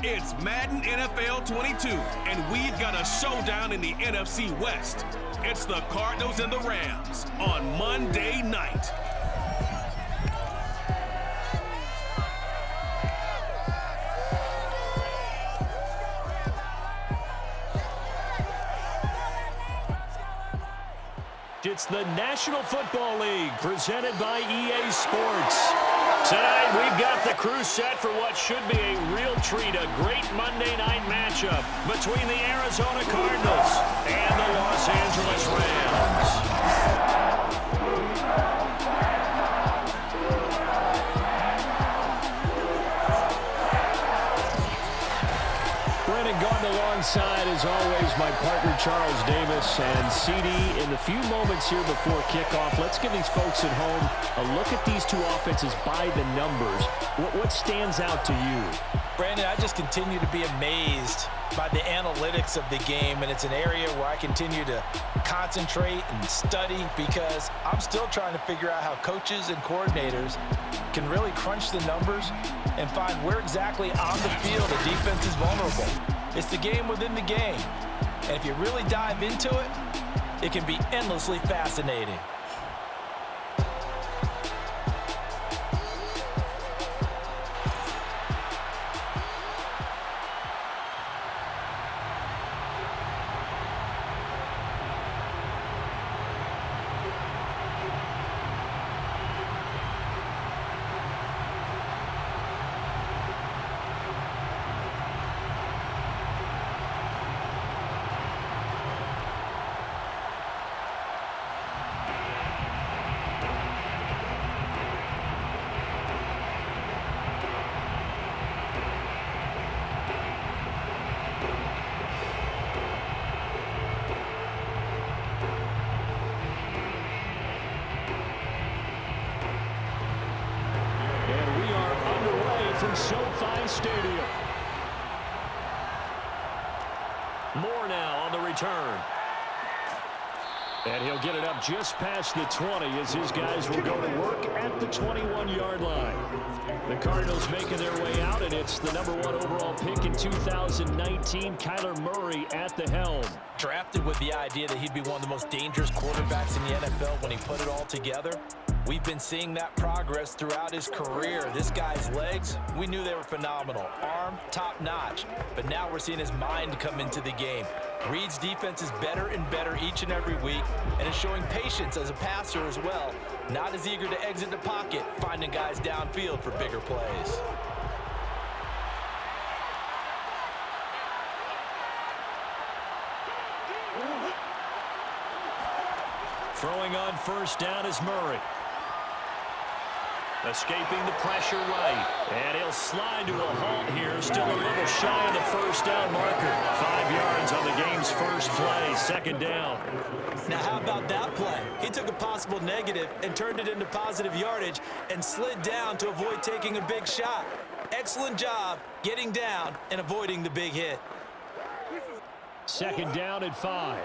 It's Madden NFL 22, and we've got a showdown in the NFC West. It's the Cardinals and the Rams on Monday night. It's the National Football League presented by EA Sports. Tonight we've got the crew set for what should be a real treat, a great Monday night matchup between the Arizona Cardinals and the Los Angeles Rams. Alongside, as always, my partner Charles Davis. And CD, in the few moments here before kickoff, let's give these folks at home a look at these two offenses by the numbers. What stands out to you? Brandon, I just continue to be amazed by the analytics of the game, and it's an area where I continue to concentrate and study because I'm still trying to figure out how coaches and coordinators can really crunch the numbers and find where exactly on the field the defense is vulnerable. It's the game within the game, and if you really dive into it, it can be endlessly fascinating. From SoFi Stadium. Moore now on the return. And he'll get it up just past the 20 as his guys will go to work at the 21-yard line. The Cardinals making their way out, and it's the #1 overall pick in 2019, Kyler Murray at the helm. Drafted with the idea that he'd be one of the most dangerous quarterbacks in the NFL when he put it all together. We've been seeing that progress throughout his career. This guy's legs, we knew they were phenomenal. Arm, top-notch. But now we're seeing his mind come into the game. Reed's defense is better and better each and every week, and is showing patience as a passer as well. Not as eager to exit the pocket, finding guys downfield for bigger plays. Throwing on first down is Murray. Escaping the pressure right. And he'll slide to a halt here. Still a little shy of the first down marker. 5 yards on the game's first play. Second down. Now how about that play? He took a possible negative and turned it into positive yardage and slid down to avoid taking a big shot. Excellent job getting down and avoiding the big hit. Second down at 5.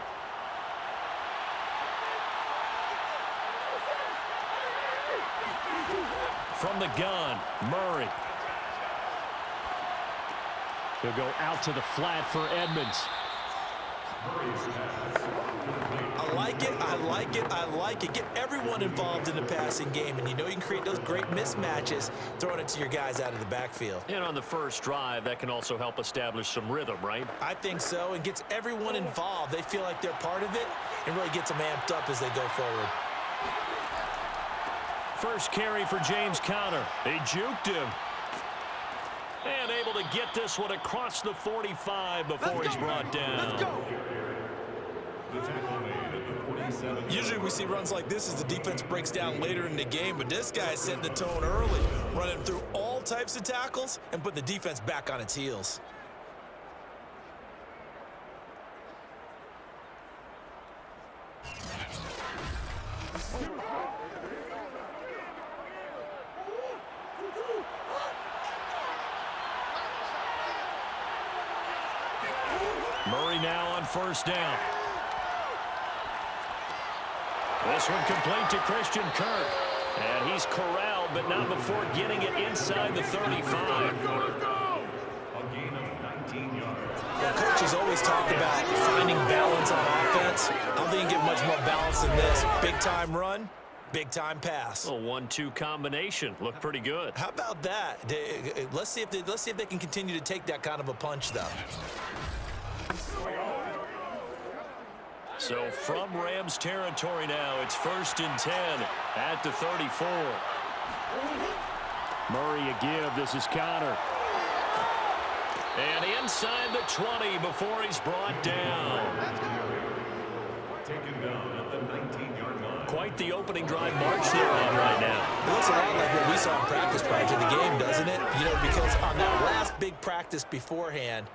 From the gun, Murray. He'll go out to the flat for Edmonds. I like it, I like it, I like it. Get everyone involved in the passing game, and you know you can create those great mismatches throwing it to your guys out of the backfield. And on the first drive, that can also help establish some rhythm, right? I think so, and gets everyone involved. They feel like they're part of it, and really gets them amped up as they go forward. First carry for James Conner. They juked him. And able to get this one across the 45 before he's brought down. Let's go. Usually we see runs like this as the defense breaks down later in the game, but this guy set the tone early, running through all types of tackles and put the defense back on its heels. Murray now on first down. This one complete to Christian Kirk. And he's corralled, but not before getting it inside the 35. A gain of Well, coaches always talk about finding balance on offense. I don't think you get much more balance than this. Big-time run, big-time pass. A 1-2 combination. Looked pretty good. How about that? Let's see if they can continue to take that kind of a punch, though. So from Rams territory now, it's 1st and 10 at the 34. Murray a give. This is Connor. And inside the 20 before he's brought down. Taken down at the 19-yard line. Quite the opening drive march they're on right now. It looks a lot like what we saw in practice prior to the game, doesn't it? You know, because on that last big practice beforehand,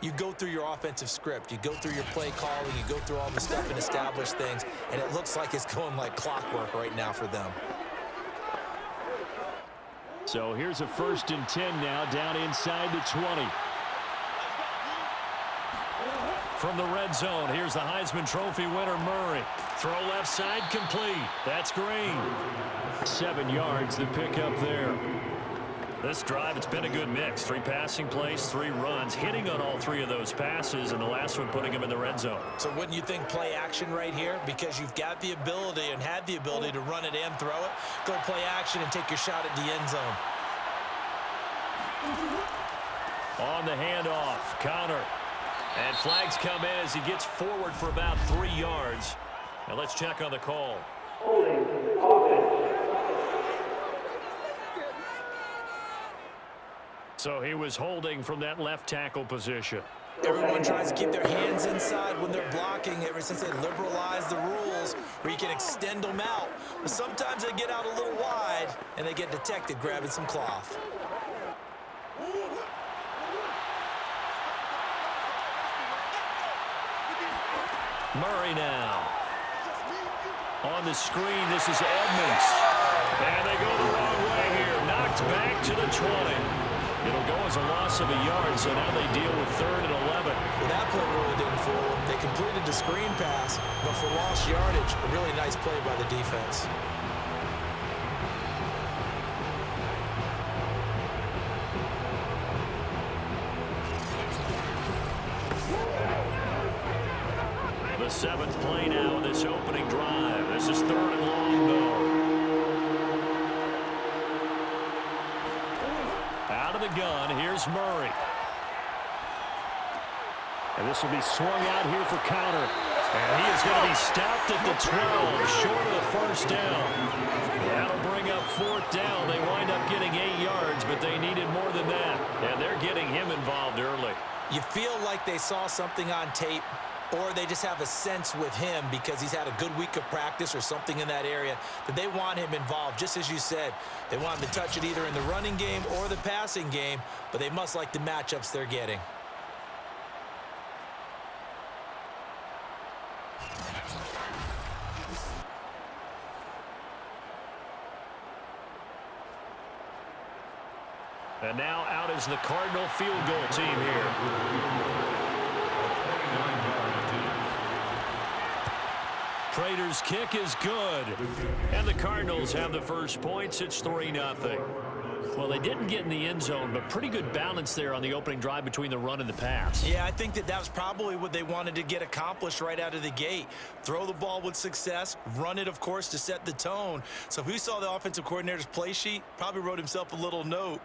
you go through your offensive script. You go through your play calling. You go through all the stuff and establish things. And it looks like it's going like clockwork right now for them. So here's a 1st and 10 now down inside the 20. From the red zone, here's the Heisman Trophy winner, Murray. Throw left side complete. That's Green. 7 yards, the pickup there. This drive, it's been a good mix. 3 passing plays, 3 runs, hitting on all 3 of those passes, and the last one putting him in the red zone. So wouldn't you think play action right here? Because you've got the ability and had the ability to run it and throw it. Go play action and take your shot at the end zone. On the handoff, Connor. And flags come in as he gets forward for about 3 yards. Now let's check on the call. So he was holding from that left tackle position. Everyone tries to keep their hands inside when they're blocking ever since they liberalized the rules where you can extend them out. But sometimes they get out a little wide and they get detected grabbing some cloth. Murray now. On the screen, this is Edmonds. And they go the wrong way here. Knocked back to the 20. It'll go as a loss of a yard, so now they deal with 3rd and 11. Well, that play really didn't fool them. They completed the screen pass, but for lost yardage, a really nice play by the defense. The 7th play now in this opening drive. This is 3rd and long, though. Out of the gun, here's Murray. And this will be swung out here for Connor. And he is going to be stopped at the 12, short of the 1st down. That'll bring up 4th down. They wind up getting 8 yards, but they needed more than that. And they're getting him involved early. You feel like they saw something on tape, or they just have a sense with him because he's had a good week of practice or something in that area that they want him involved. Just as you said, they want him to touch it either in the running game or the passing game, but they must like the matchups they're getting. And now out is the Cardinal field goal team here. Prater's kick is good. And the Cardinals have the first points. It's 3-0. Well, they didn't get in the end zone, but pretty good balance there on the opening drive between the run and the pass. Yeah, I think that was probably what they wanted to get accomplished right out of the gate. Throw the ball with success, run it, of course, to set the tone. So if we saw the offensive coordinator's play sheet, probably wrote himself a little note.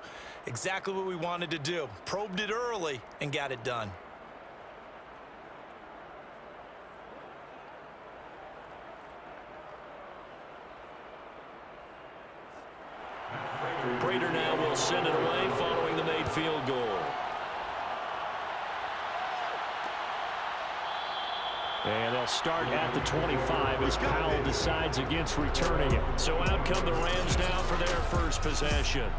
Exactly what we wanted to do. Probed it early and got it done. Prater now will send it away following the made field goal. And they'll start at the 25 as Powell decides against returning it. So out come the Rams now for their first possession.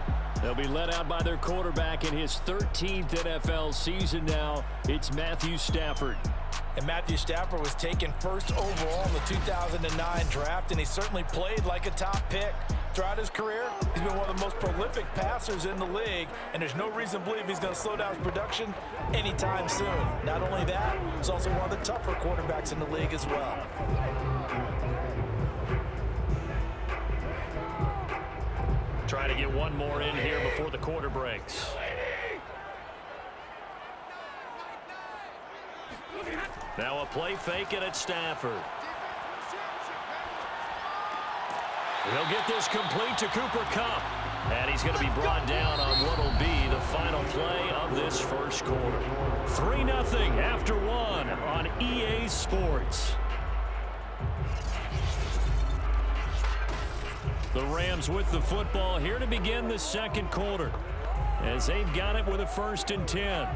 They'll be led out by their quarterback in his 13th NFL season now. It's Matthew Stafford. And Matthew Stafford was taken first overall in the 2009 draft, and he certainly played like a top pick. Throughout his career, he's been one of the most prolific passers in the league, and there's no reason to believe he's going to slow down his production anytime soon. Not only that, he's also one of the tougher quarterbacks in the league as well. Trying to get one more in here before the quarter breaks. Now a play fake, and it's Stafford. He'll get this complete to Cooper Kupp. And he's going to be brought down on what will be the final play of this first quarter. 3-0 after 1 on EA Sports. The Rams with the football here to begin the second quarter, as they've got it with a 1st and 10.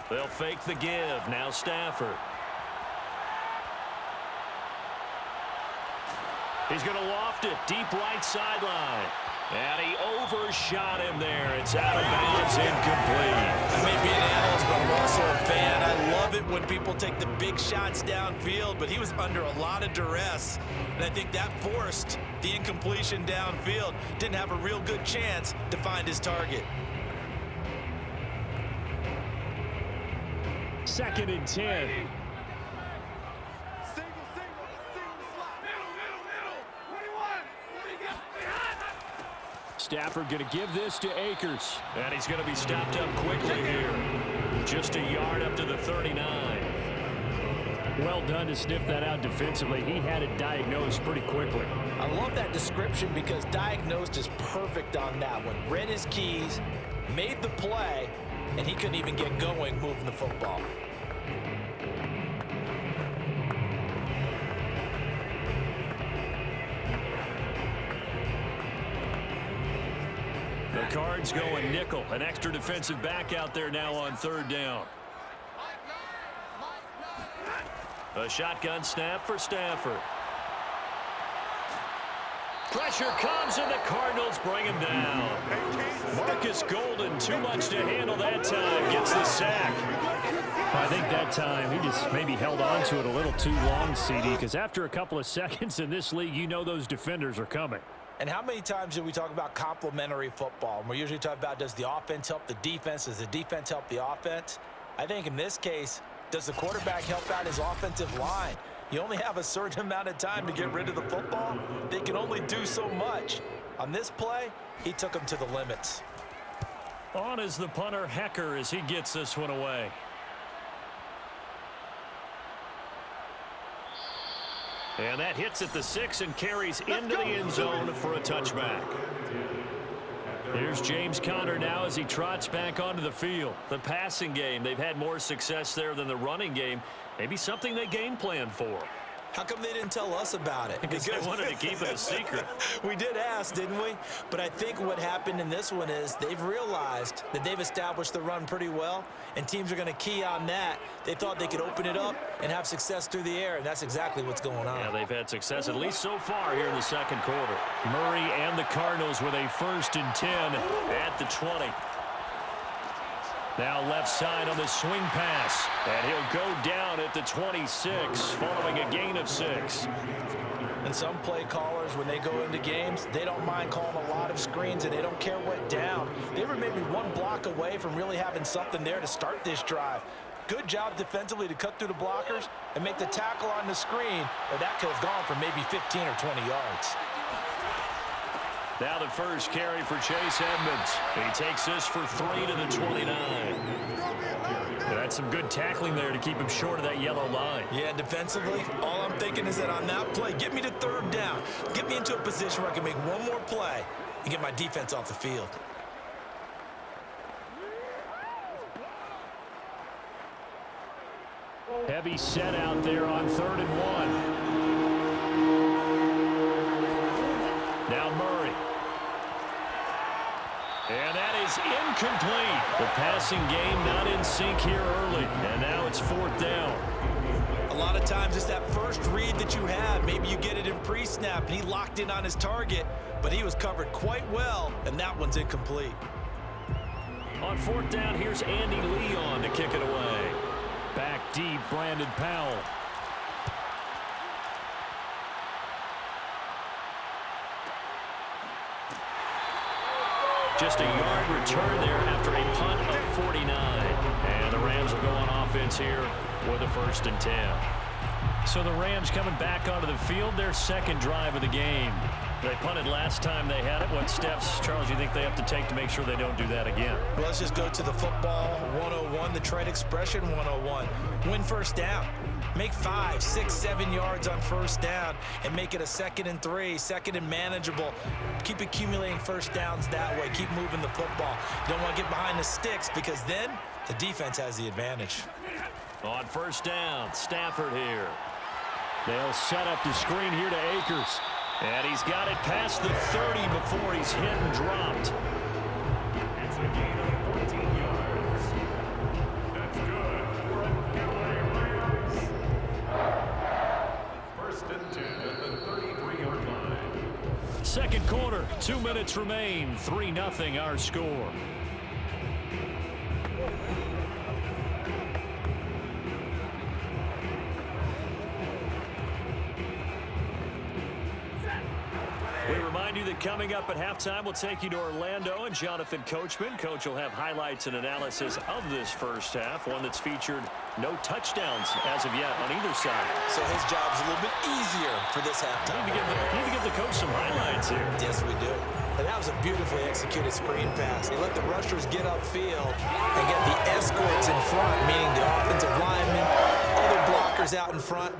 They'll fake the give. Now Stafford. He's going to loft it deep right sideline. And he overshot him there. It's out of bounds, incomplete. I may be an analyst, but I'm also a fan. I love it when people take the big shots downfield, but he was under a lot of duress. And I think that forced the incompletion downfield. Didn't have a real good chance to find his target. 2nd and 10. Stafford going to give this to Akers. And he's going to be stopped up quickly here. Just a yard up to the 39. Well done to sniff that out defensively. He had it diagnosed pretty quickly. I love that description because diagnosed is perfect on that one. Read his keys, made the play, and he couldn't even get going moving the football. The Cards going nickel. An extra defensive back out there now on 3rd down. A shotgun snap for Stafford. Pressure comes, and the Cardinals bring him down. Marcus Golden, too much to handle that time, gets the sack. I think that time he just maybe held on to it a little too long, CD, because after a couple of seconds in this league, you know those defenders are coming. And how many times do we talk about complementary football? And we're usually talking about, does the offense help the defense? Does the defense help the offense? I think in this case, does the quarterback help out his offensive line? You only have a certain amount of time to get rid of the football. They can only do so much. On this play, he took them to the limits. On is the punter, Hecker, as he gets this one away. And that hits at the 6 and carries into the end zone for a touchback. Here's James Conner now as he trots back onto the field. The passing game, they've had more success there than the running game. Maybe something they game plan for. How come they didn't tell us about it? Because they wanted to keep it a secret. We did ask, didn't we? But I think what happened in this one is they've realized that they've established the run pretty well, and teams are going to key on that. They thought they could open it up and have success through the air, and that's exactly what's going on. Yeah, they've had success at least so far here in the second quarter. Murray and the Cardinals with a 1st and 10 at the 20. Now left side on the swing pass, and he'll go down at the 26 following a gain of 6. And some play callers, when they go into games, they don't mind calling a lot of screens, and they don't care what down. They were maybe one block away from really having something there to start this drive. Good job defensively to cut through the blockers and make the tackle on the screen, or that could have gone for maybe 15 or 20 yards. Now the first carry for Chase Edmonds. He takes this for 3 to the 29. That's some good tackling there to keep him short of that yellow line. Yeah, defensively, all I'm thinking is that on that play, get me to 3rd down. Get me into a position where I can make one more play and get my defense off the field. Heavy set out there on 3rd and 1. Now Murray. And that is incomplete. The passing game not in sync here early. And now it's 4th down. A lot of times it's that first read that you have. Maybe you get it in pre-snap and he locked in on his target, but he was covered quite well, and that one's incomplete. On 4th down, here's Andy Leon to kick it away. Back deep, Brandon Powell. Just a yard return there after a punt of 49. And the Rams will go on offense here with a 1st and 10. So the Rams coming back onto the field, their second drive of the game. They punted last time they had it. What steps, Charles, you think they have to take to make sure they don't do that again? Well, let's just go to the football 101, the trade expression 101. Win 1st down. Make 5, 6, 7 yards on 1st down and make it a 2nd and 3, 2nd and manageable. Keep accumulating 1st downs that way. Keep moving the football. You don't want to get behind the sticks because then the defense has the advantage. On 1st down, Stafford here. They'll set up the screen here to Akers. And he's got it past the 30 before he's hit and dropped. It's a gain of 14 yards. That's good for an LA Rams. 1st and 10 at the 33-yard line. Second quarter, 2 minutes remain. 3-0 our score. We remind you that coming up at halftime, we'll take you to Orlando and Jonathan Coachman. Coach will have highlights and analysis of this first half, one that's featured no touchdowns as of yet on either side. So his job's a little bit easier for this halftime. Need to give the coach some highlights here. Yes, we do. And that was a beautifully executed screen pass. They let the rushers get upfield and get the escorts in front, meaning the offensive linemen, other blockers out in front.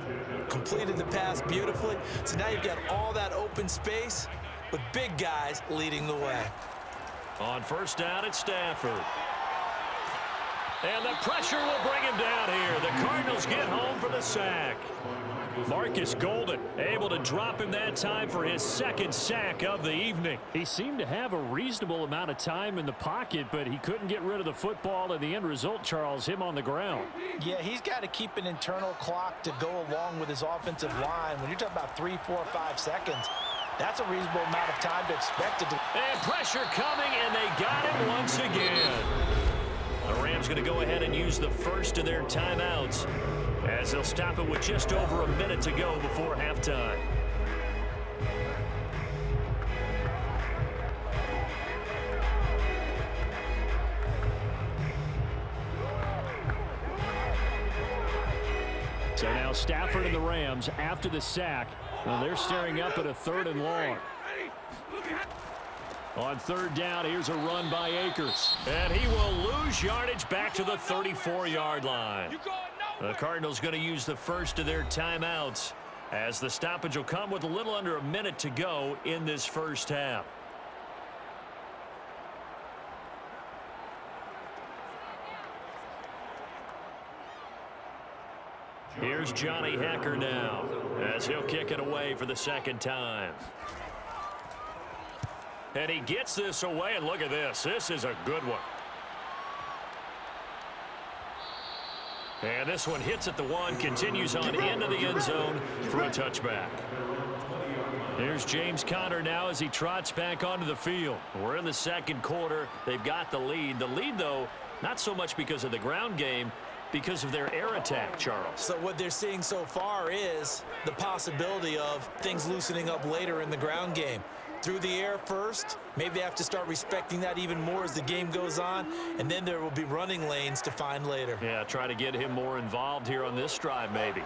Completed the pass beautifully. So now you've got all that open space with big guys leading the way. On 1st down, it's Stafford. And the pressure will bring him down here. The Cardinals get home for the sack. Marcus Golden able to drop him that time for his 2nd sack of the evening. He seemed to have a reasonable amount of time in the pocket, but he couldn't get rid of the football, and the end result, Charles, him on the ground. Yeah, he's got to keep an internal clock to go along with his offensive line. When you're talking about 3, 4, 5 seconds, that's a reasonable amount of time to expect it to. And pressure coming, and they got him once again. The Rams going to go ahead and use the first of their timeouts as they'll stop it with just over a minute to go before halftime. So now Stafford and the Rams after the sack. Well, they're staring up at a 3rd and long. On 3rd down, here's a run by Akers. And he will lose yardage back to the 34-yard line. The Cardinals going to use the first of their timeouts as the stoppage will come with a little under a minute to go in this first half. Here's Johnny Hecker now as he'll kick it away for the 2nd time. And he gets this away, and look at this. This is a good one. And this one hits at the 1, continues on into the end zone for a touchback. Here's James Conner now as he trots back onto the field. We're in the 2nd quarter. They've got the lead. The lead, though, not so much because of the ground game, because of their air attack, Charles. So what they're seeing so far is the possibility of things loosening up later in the ground game. Through the air first, maybe they have to start respecting that even more as the game goes on, and then there will be running lanes to find later. Yeah, try to get him more involved here on this drive, maybe.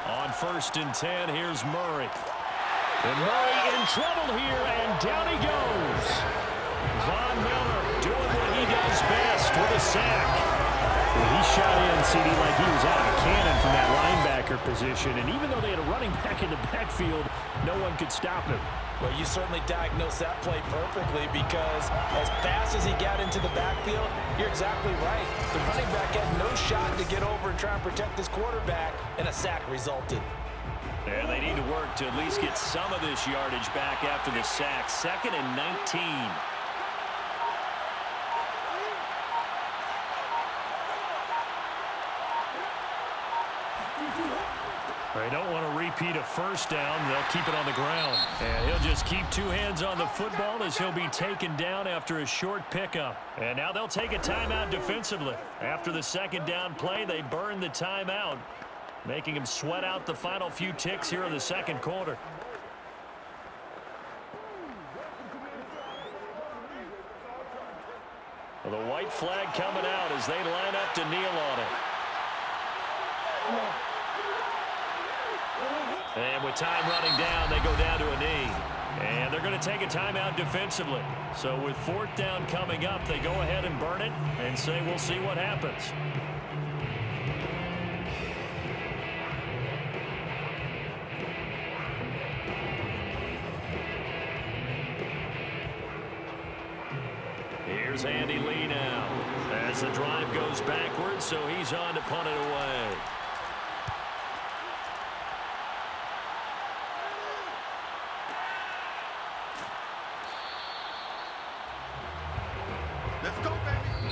On 1st and 10, here's Murray. And Murray in trouble here, and down he goes. Von Miller doing what he does best with a sack. He shot in, CD, like he was out of a cannon from that linebacker position. And even though they had a running back in the backfield, no one could stop him. Well, you certainly diagnosed that play perfectly because as fast as he got into the backfield, you're exactly right. The running back had no shot to get over and try and protect his quarterback, and a sack resulted. And they need to work to at least get some of this yardage back after the sack. 2nd and 19. They don't want to repeat a 1st down. They'll keep it on the ground. And he'll just keep 2 hands on the football as he'll be taken down after a short pickup. And now they'll take a timeout defensively. After the 2nd down play, they burn the timeout, making him sweat out the final few ticks here in the 2nd quarter. Well, the white flag coming out as they line up to kneel on it. And with time running down, they go down to a knee. And they're going to take a timeout defensively. So with 4th down coming up, they go ahead and burn it and say we'll see what happens. Here's Andy Lee now as the drive goes backwards, so he's on to punt it away.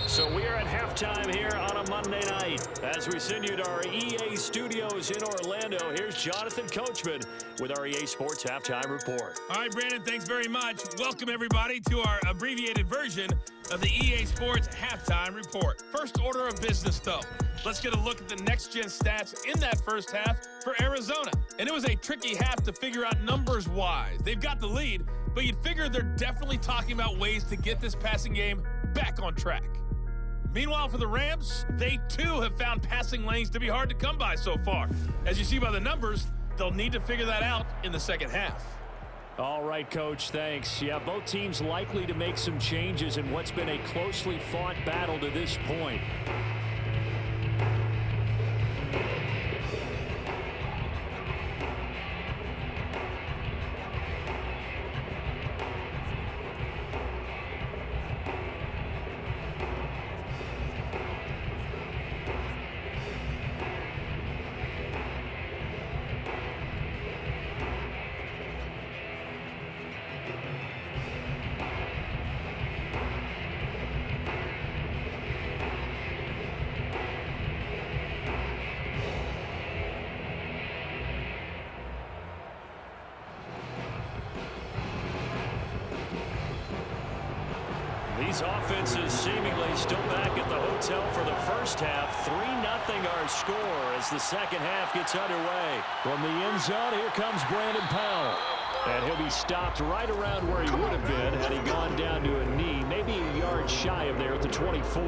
So we are at halftime here on a Monday night. As we send you to our EA studios in Orlando, here's Jonathan Coachman with our EA Sports Halftime Report. All right, Brandon, thanks very much. Welcome, everybody, to our abbreviated version of the EA Sports Halftime Report. First order of business, though. Let's get a look at the next-gen stats in that first half for Arizona. And it was a tricky half to figure out numbers-wise. They've got the lead, but you'd figure they're definitely talking about ways to get this passing game back on track. Meanwhile, for the Rams, they too have found passing lanes to be hard to come by so far. As you see by the numbers, they'll need to figure that out in the second half. All right, Coach, thanks. Yeah, both teams likely to make some changes in what's been a closely fought battle to this point. These offenses seemingly still back at the hotel for the first half. 3-0 our score as the second half gets underway. From the end zone, here comes Brandon Powell. And he'll be stopped right around where he would have been had he gone down to a knee, maybe a yard shy of there at the 24.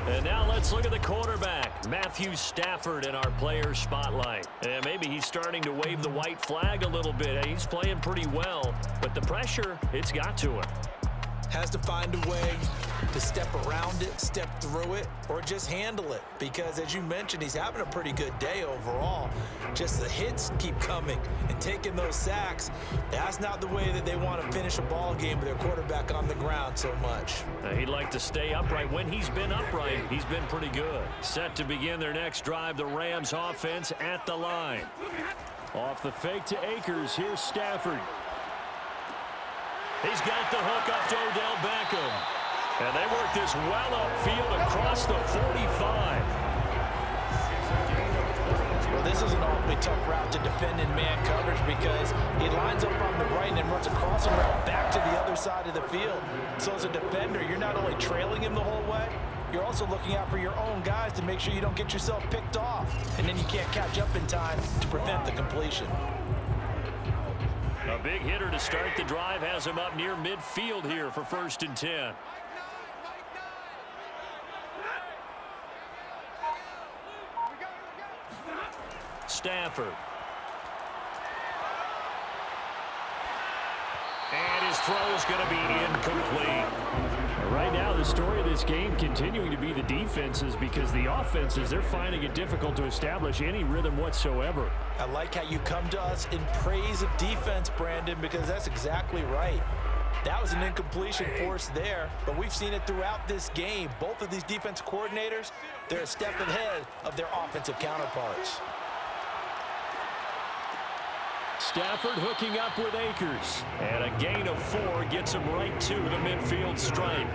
And now let's look at the quarterback, Matthew Stafford, in our player spotlight. And maybe he's starting to wave the white flag a little bit. He's playing pretty well, but the pressure, it's got to him. Has to find a way to step around it, step through it, or just handle it. Because as you mentioned, he's having a pretty good day overall. Just the hits keep coming and taking those sacks. That's not the way that they want to finish a ball game with their quarterback on the ground so much. He'd like to stay upright. When he's been upright, he's been pretty good. Set to begin their next drive, the Rams offense at the line. Off the fake to Akers, here's Stafford. He's got the hook up to Odell Beckham. And they work this well upfield across the 45. Well, this is an awfully tough route to defend in man coverage because he lines up on the right and then runs a crossing route back to the other side of the field. So as a defender, you're not only trailing him the whole way, you're also looking out for your own guys to make sure you don't get yourself picked off. And then you can't catch up in time to prevent the completion. A big hitter to start the drive has him up near midfield here for 1st and 10. Stafford. And his throw is going to be incomplete. Right now, the story of this game continuing to be the defenses because the offenses, they're finding it difficult to establish any rhythm whatsoever. I like how you come to us in praise of defense, Brandon, because that's exactly right. That was an incompletion forced there, but we've seen it throughout this game. Both of these defense coordinators, they're a step ahead of their offensive counterparts. Stafford hooking up with Akers. And a gain of 4 gets him right to the midfield stripe.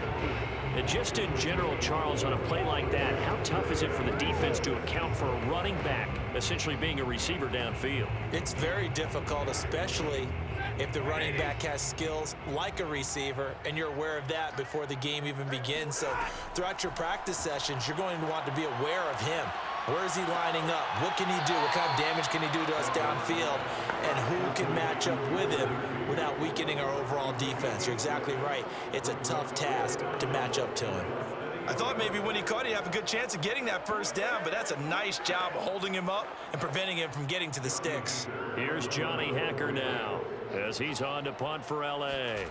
And just in general, Charles, on a play like that, how tough is it for the defense to account for a running back essentially being a receiver downfield? It's very difficult, especially if the running back has skills like a receiver, and you're aware of that before the game even begins. So throughout your practice sessions, you're going to want to be aware of him. Where is he lining up? What can he do? What kind of damage can he do to us downfield? And who can match up with him without weakening our overall defense? You're exactly right. It's a tough task to match up to him. I thought maybe when he caught it, he'd have a good chance of getting that first down, but that's a nice job of holding him up and preventing him from getting to the sticks. Here's Johnny Hacker now as he's on to punt for L.A.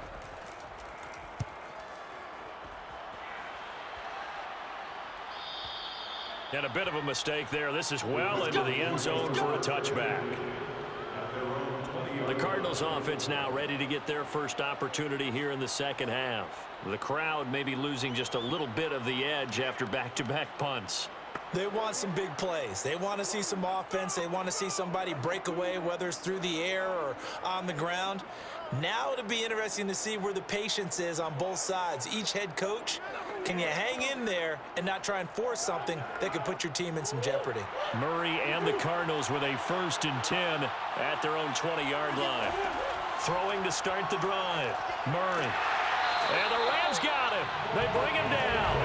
And a bit of a mistake there. This is well into the end zone for a touchback. The Cardinals offense now ready to get their first opportunity here in the second half. The crowd may be losing just a little bit of the edge after back-to-back punts. They want some big plays. They want to see some offense. They want to see somebody break away, whether it's through the air or on the ground. Now it'll be interesting to see where the patience is on both sides. Each head coach, can you hang in there and not try and force something that could put your team in some jeopardy? Murray and the Cardinals with a 1st and 10 at their own 20-yard line. Throwing to start the drive. Murray. And the Rams got him. They bring him down.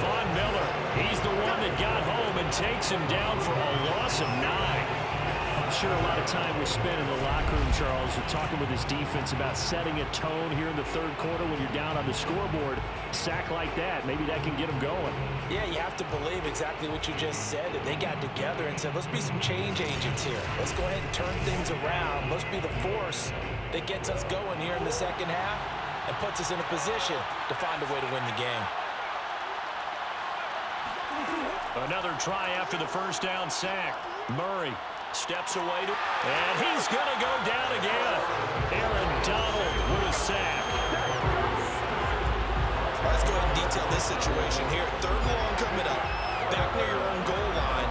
Von Miller, he's the one that got home and takes him down for a loss of 9. I'm sure a lot of time was spent in the locker room, Charles, talking with his defense about setting a tone here in the third quarter when you're down on the scoreboard. Sack like that, maybe that can get them going. Yeah, you have to believe exactly what you just said, that they got together and said, let's be some change agents here. Let's go ahead and turn things around. Let's be the force that gets us going here in the second half and puts us in a position to find a way to win the game. Another try after the first down sack. Murray steps away, and he's going to go down again. Aaron Donald with a sack. Let's go ahead and detail this situation here. 3rd and long coming up. Back near your own goal line.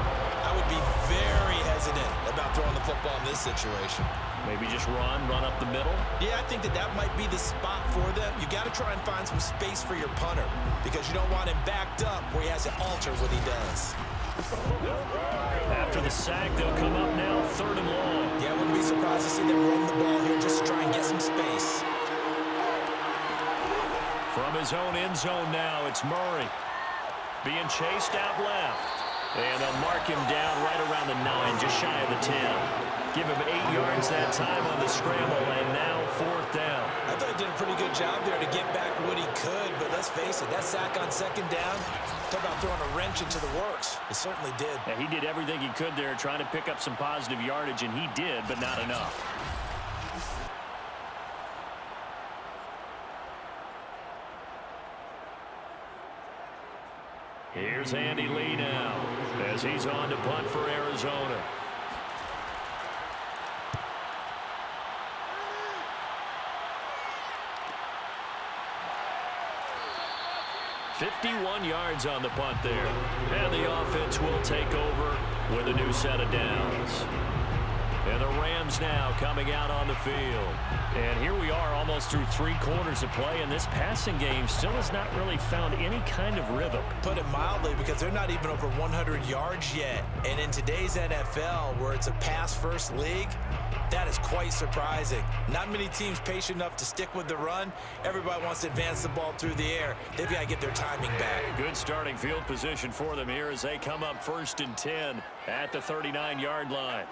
I would be very hesitant about throwing the football in this situation. Maybe just run up the middle. Yeah, I think that might be the spot for them. You got to try and find some space for your punter because you don't want him backed up where he has to alter what he does. After the sack, they'll come up now 3rd and long. Yeah, I wouldn't be surprised to see them run the ball here just to try and get some space. From his own end zone now, it's Murray. Being chased out left. And they'll mark him down right around the 9, just shy of the 10. Give him 8 yards that time on the scramble, and now 4th down. I thought he did a pretty good job there to get back what he could, but let's face it, that sack on 2nd down, talk about throwing a wrench into the works. It certainly did. Yeah, he did everything he could there, trying to pick up some positive yardage, and he did, but not enough. Here's Andy Lee now as he's on to punt for Arizona. "51 yards on the punt there. And the offense will take over with a new set of downs. And the Rams now coming out on the field. And here we are almost through 3 quarters of play, and this passing game still has not really found any kind of rhythm. Put it mildly, because they're not even over 100 yards yet. And in today's NFL, where it's a pass-first league, that is quite surprising. Not many teams patient enough to stick with the run. Everybody wants to advance the ball through the air. They've got to get their timing back. Good starting field position for them here as they come up 1st and 10 at the 39-yard line.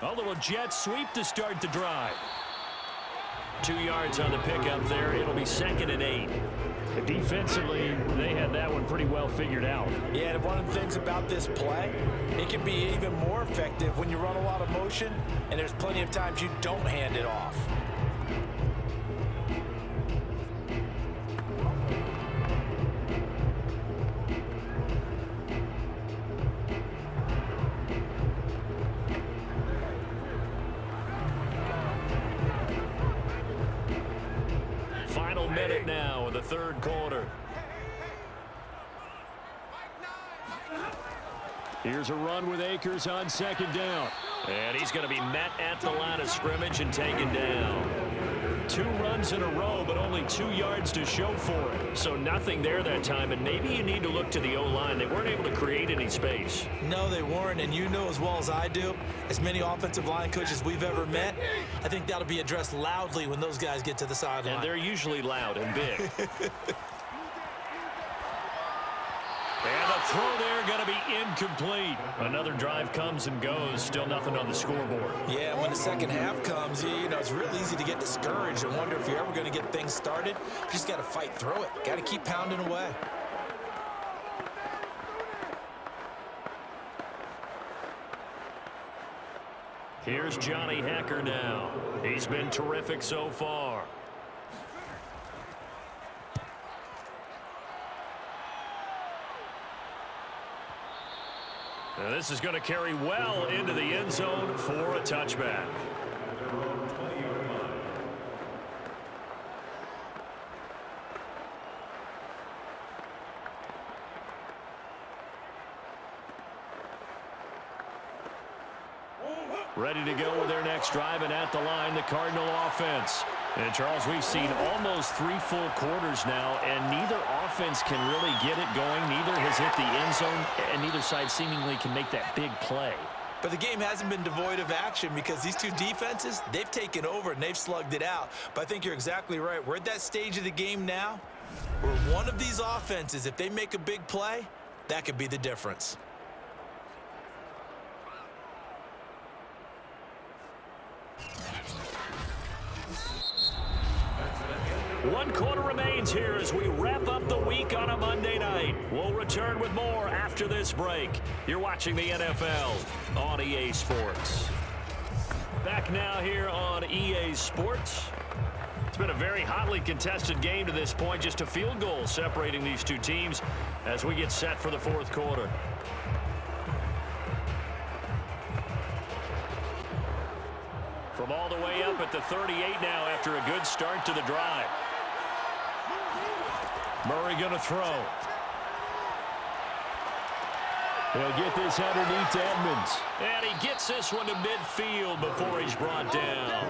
A little jet sweep to start the drive. 2 yards on the pickup there. It'll be 2nd and 8. Defensively, they had that one pretty well figured out. Yeah, and one of the things about this play, it can be even more effective when you run a lot of motion, and there's plenty of times you don't hand it off. Final minute now in the 3rd quarter. Here's a run with Akers on 2nd down. And he's going to be met at the line of scrimmage and taken down. 2 runs in a row, but only 2 yards to show for it. So nothing there that time, and maybe you need to look to the O-line. They weren't able to create any space. No, they weren't, and you know as well as I do, as many offensive line coaches we've ever met, I think that'll be addressed loudly when those guys get to the sideline. And they're usually loud and big. And the throw there going to be incomplete. Another drive comes and goes. Still nothing on the scoreboard. Yeah, when the second half comes, you know, it's real easy to get discouraged and wonder if you're ever going to get things started. You just got to fight through it. Got to keep pounding away. Here's Johnny Hacker now. He's been terrific so far. Now this is going to carry well into the end zone for a touchback. Ready to go with their next drive, and at the line, the Cardinal offense. And, Charles, we've seen almost 3 full quarters now, and neither offense can really get it going. Neither has hit the end zone, and neither side seemingly can make that big play. But the game hasn't been devoid of action because these two defenses, they've taken over and they've slugged it out. But I think you're exactly right. We're at that stage of the game now where one of these offenses, if they make a big play, that could be the difference. One quarter remains here as we wrap up the week on a Monday night. We'll return with more after this break. You're watching the NFL on EA Sports. Back now here on EA Sports. It's been a very hotly contested game to this point. Just a field goal separating these two teams as we get set for the fourth quarter. From all the way up at the 38 now after a good start to the drive. Murray going to throw. He'll get this underneath to Edmonds. And he gets this one to midfield before he's brought down.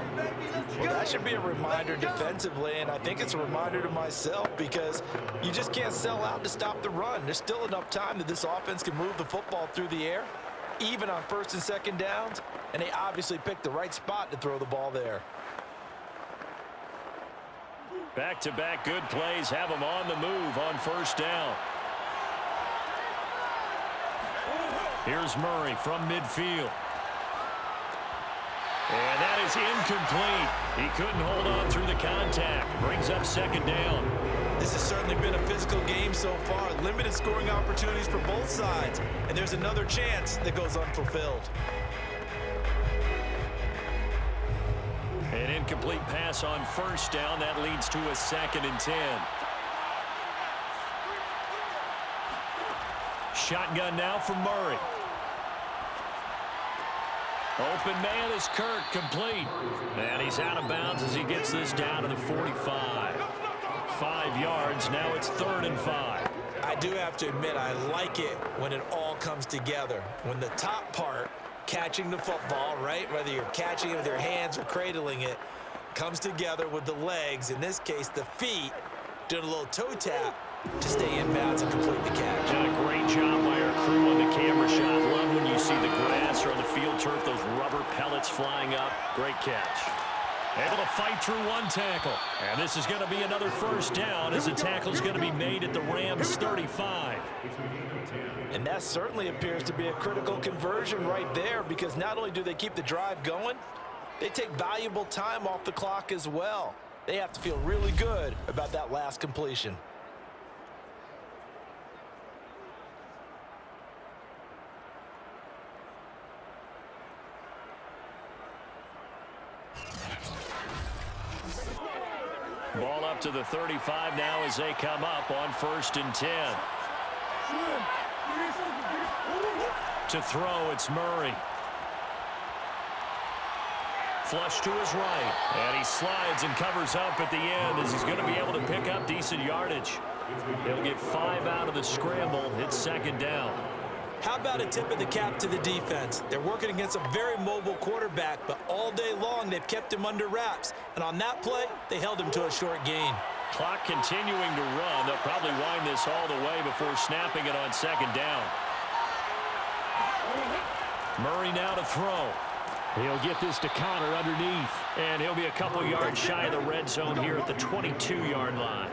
Well, that should be a reminder defensively, and I think it's a reminder to myself because you just can't sell out to stop the run. There's still enough time that this offense can move the football through the air, even on first and second downs, and they obviously picked the right spot to throw the ball there. Back-to-back good plays have them on the move on first down. Here's Murray from midfield. And that is incomplete. He couldn't hold on through the contact. Brings up second down. This has certainly been a physical game so far. Limited scoring opportunities for both sides. And there's another chance that goes unfulfilled. An incomplete pass on first down. That leads to a 2nd and 10. Shotgun now for Murray. Open man is Kirk, complete. And he's out of bounds as he gets this down to the 45. 5 yards, now it's 3rd and 5. I do have to admit, I like it when it all comes together. When the top part, catching the football, right, whether you're catching it with your hands or cradling it, comes together with the legs, in this case the feet, doing a little toe tap to stay in bounds and complete the catch. Did a great job by our crew on the camera shot. Love when you see the grass or on the field turf, those rubber pellets flying up. Great catch. Able to fight through one tackle. And this is going to be another first down as the tackle is going to be made at the Rams 35. And that certainly appears to be a critical conversion right there because not only do they keep the drive going, they take valuable time off the clock as well. They have to feel really good about that last completion. Ball up to the 35 now as they come up on 1st and 10. To throw, it's Murray. Flush to his right. And he slides and covers up at the end as he's going to be able to pick up decent yardage. He'll get 5 out of the scramble. It's 2nd down. How about a tip of the cap to the defense? They're working against a very mobile quarterback, but all day long they've kept him under wraps. And on that play, they held him to a short gain. Clock continuing to run. They'll probably wind this all the way before snapping it on 2nd down. Murray now to throw. He'll get this to Connor underneath. And he'll be a couple yards shy of the red zone here at the 22-yard line.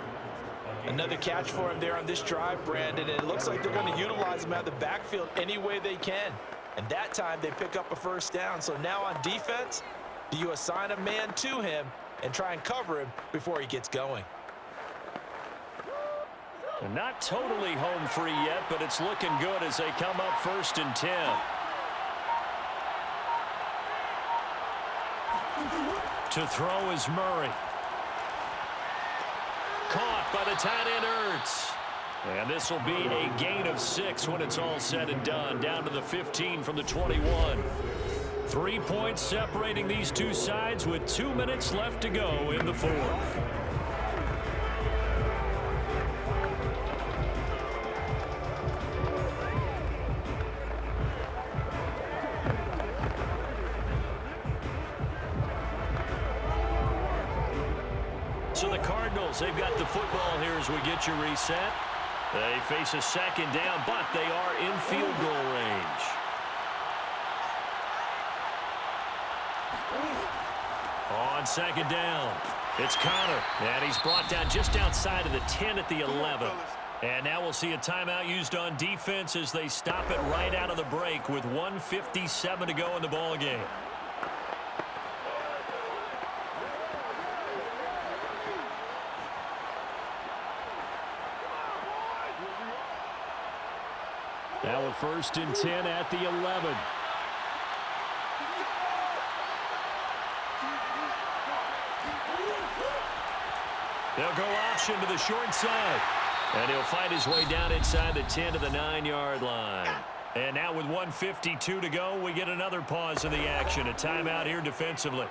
Another catch for him there on this drive, Brandon, and it looks like they're going to utilize him out of the backfield any way they can. And that time they pick up a first down. So now on defense, do you assign a man to him and try and cover him before he gets going? Not totally home free yet, but it's looking good as they come up 1st and 10. To throw is Murray. Caught by the tight end Ertz. And this will be a gain of 6 when it's all said and done. Down to the 15 from the 21. 3 points separating these two sides with 2 minutes left to go in the 4th. So the Cardinals, they've got the football here as we get you reset. They face a 2nd down, but they are in field goal range. On 2nd down, it's Connor, and he's brought down just outside of the 10 at the 11. And now we'll see a timeout used on defense as they stop it right out of the break with 1:57 to go in the ball game. Now a 1st and 10 at the 11. They'll go option to the short side. And he'll fight his way down inside the 10 to the 9-yard line. And now with 1:52 to go, we get another pause in the action. A timeout here defensively.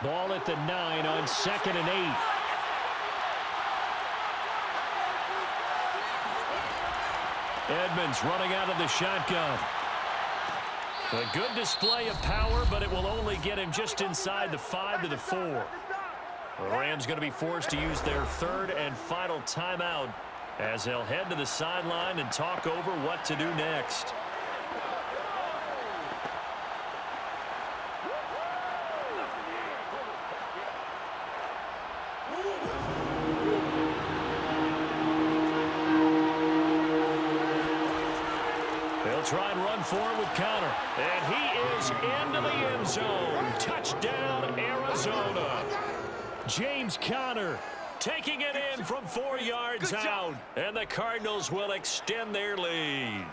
Ball at the 9 on 2nd and 8. Edmonds running out of the shotgun. A good display of power, but it will only get him just inside the 5 to the 4. The Rams going to be forced to use their 3rd and final timeout as they'll head to the sideline and talk over what to do next. Try and run for it with Connor. And he is into the end zone. Touchdown, Arizona. James Conner taking it in from 4 yards out. And the Cardinals will extend their lead.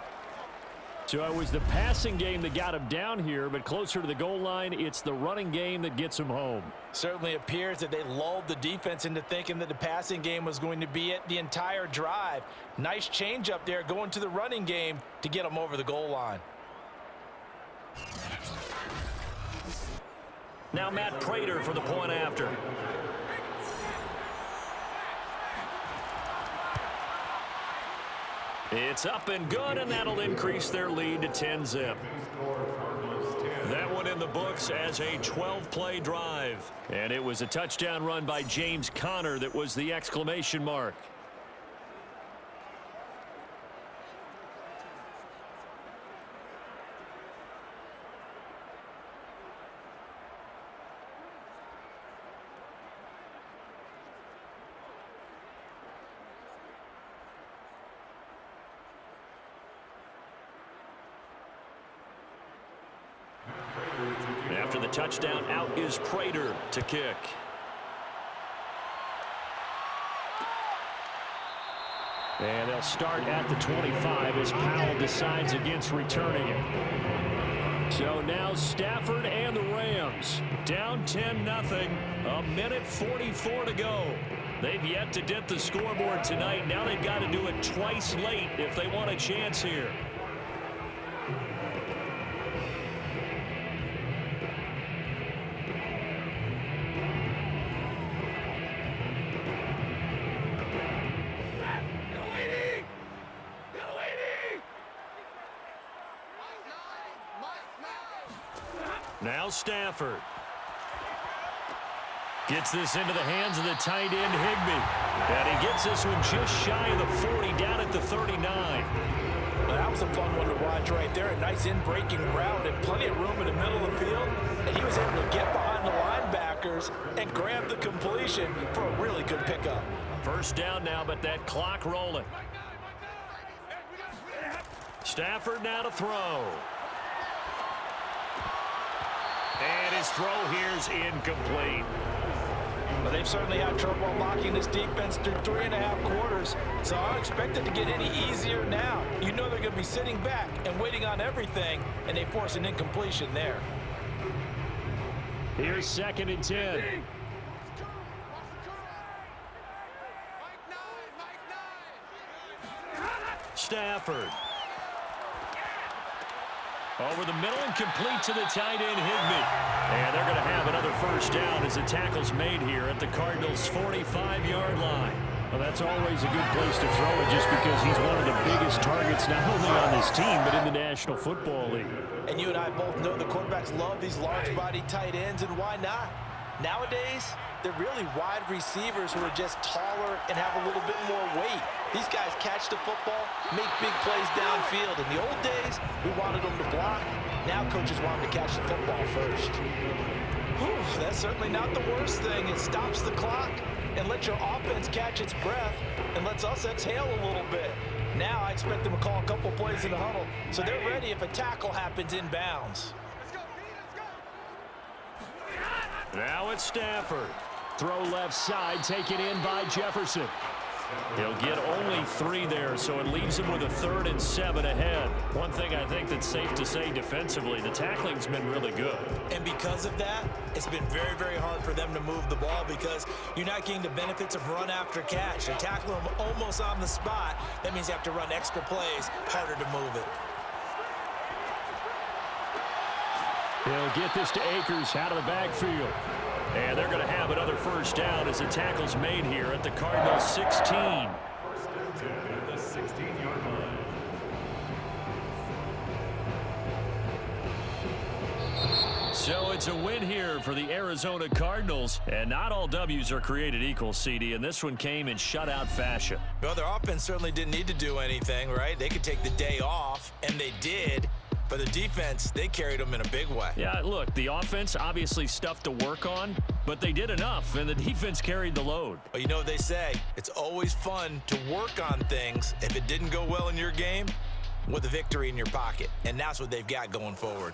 So it was the passing game that got him down here, but closer to the goal line, it's the running game that gets him home. Certainly appears that they lulled the defense into thinking that the passing game was going to be it the entire drive. Nice change up there going to the running game to get them over the goal line. Now Matt Prater for the point after. It's up and good, and that'll increase their lead to 10-zip. That one in the books as a 12-play drive. And it was a touchdown run by James Conner that was the exclamation mark. After the touchdown, out is Prater to kick. And they'll start at the 25 as Powell decides against returning it. So now Stafford and the Rams down 10-0. A minute 44 to go. They've yet to dent the scoreboard tonight. Now they've got to do it twice late if they want a chance here. Now Stafford gets this into the hands of the tight end Higbee. And he gets this one just shy of the 40 down at the 39. Well, that was a fun one to watch right there. A nice in-breaking route and plenty of room in the middle of the field. And he was able to get behind the linebackers and grab the completion for a really good pickup. First down now, but that clock rolling. Stafford now to throw. And his throw here's incomplete. Well, they've certainly had trouble locking this defense through 3.5 quarters, so I don't expect it to get any easier now. You know they're going to be sitting back and waiting on everything, and they force an incompletion there. Here's 2nd and 10. Stafford. Over the middle and complete to the tight end, Higbee. And they're going to have another first down as the tackle's made here at the Cardinals' 45-yard line. Well, that's always a good place to throw it just because he's one of the biggest targets not only on this team but in the National Football League. And you and I both know the quarterbacks love these large-body tight ends, and why not? Nowadays, they're really wide receivers who are just taller and have a little bit more weight. These guys catch the football, make big plays downfield. In the old days, we wanted them to block. Now coaches want them to catch the football first. Whew, that's certainly not the worst thing. It stops the clock and lets your offense catch its breath and lets us exhale a little bit. Now I expect them to call a couple plays in the huddle so they're ready if a tackle happens inbounds. Now it's Stafford. Throw left side, taken in by Jefferson. He'll get only 3 there, so it leaves him with a 3rd and 7 ahead. One thing I think that's safe to say defensively, the tackling's been really good. And because of that, it's been very, very hard for them to move the ball because you're not getting the benefits of run after catch. They tackle them almost on the spot. That means you have to run extra plays, harder to move it. He'll get this to Akers out of the backfield. And they're going to have another first down as the tackle's made here at the Cardinals' 16. First and 10 at the 16-yard line. So it's a win here for the Arizona Cardinals. And not all W's are created equal, CD, and this one came in shutout fashion. Well, their offense certainly didn't need to do anything, right? They could take the day off, and they did. But the defense, they carried them in a big way. Yeah, look, the offense obviously stuff to work on, but they did enough, and the defense carried the load. Well, you know what they say. It's always fun to work on things if it didn't go well in your game with a victory in your pocket. And that's what they've got going forward.